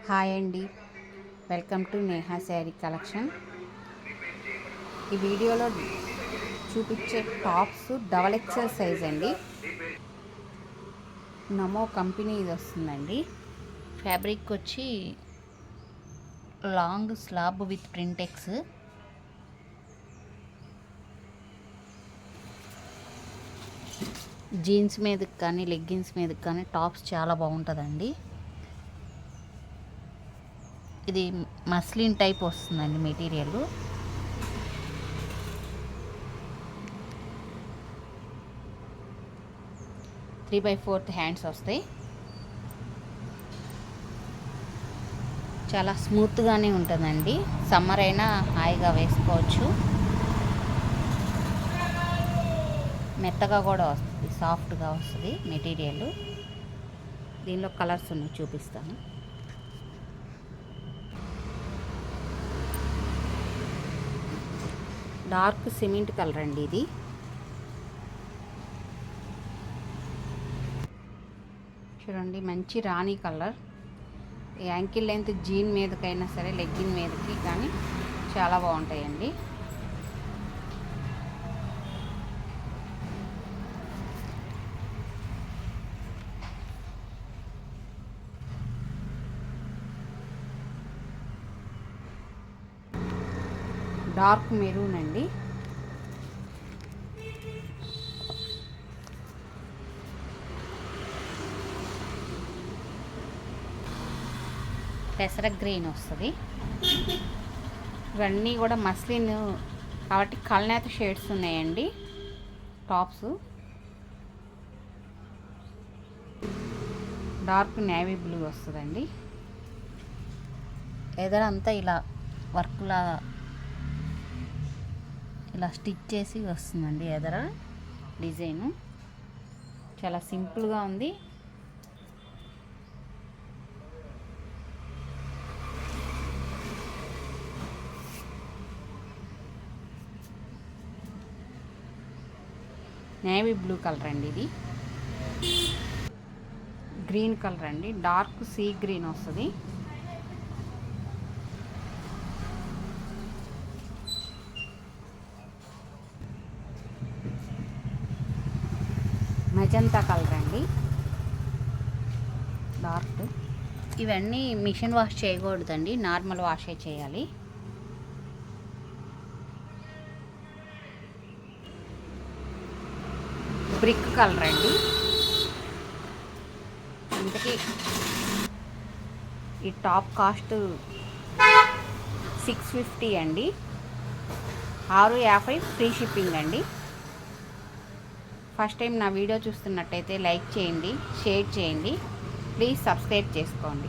Hi అండి, welcome to Neha sari collection. ఈ వీడియోలో చూపించే టాప్స్ డబల్ ఎక్సెల్ సైజ్ అండి. నమో కంపెనీ ఇది వస్తుందండి. ఫ్యాబ్రిక్ వచ్చి లాంగ్ స్లాబ్ విత్ ప్రింటెక్స్. జీన్స్ మీదకి కానీ లెగ్గిన్స్ మీదకి కానీ టాప్స్ చాలా బాగుంటుందండి. ఇది మస్లిన్ టైప్ వస్తుందండి material. Three by fourth hands వస్తాయి. చాలా స్మూత్గానే ఉంటుందండి. సమ్మర్ అయినా హాయిగా వేసుకోవచ్చు. మెత్తగా కూడా వస్తుంది, సాఫ్ట్గా వస్తుంది మెటీరియల్. దీనిలో కలర్స్ ఉన్నాయి, చూపిస్తాను. డార్క్ సిమెంట్ కలర్ అండి ఇది. చూడండి, మంచి రాణి కలర్. యాంకిల్ లెంత్ జీన్ మీదకైనా సరే లెగ్గిన్ మీదకి కానీ చాలా బాగుంటాయండి. డార్క్ మెరూన్ అండి. పెసర గ్రీన్ వస్తుంది. ఇవన్నీ కూడా మస్లిన్ కాబట్టి కల్నేత షేడ్స్ ఉన్నాయండి టాప్స్. డార్క్ నేవీ బ్లూ వస్తుందండి. ఎదరంతా ఇలా వర్క్లా ఇలా స్టిచ్ చేసి వస్తుందండి. ఎదర డిజైను చాలా సింపుల్గా ఉంది. నేవీ బ్లూ కలర్ అండి ఇది. గ్రీన్ కలర్ అండి, డార్క్ సీ గ్రీన్ వస్తుంది. మెజంతా కలర్ అండి, డార్క్. ఇవన్నీ మిషన్ వాష్ చేయకూడదండి, నార్మల్ వాషే చేయాలి. బ్రిక్ కలర్ అండి. ఇంతకీ ఈ టాప్ కాస్ట్ 650 అండి. 650 ఫ్రీ షిప్పింగ్ అండి. ఫస్ట్ టైం నా వీడియో చూస్తున్నట్టయితే లైక్ చేయండి, షేర్ చేయండి, ప్లీజ్ సబ్స్క్రైబ్ చేసుకోండి.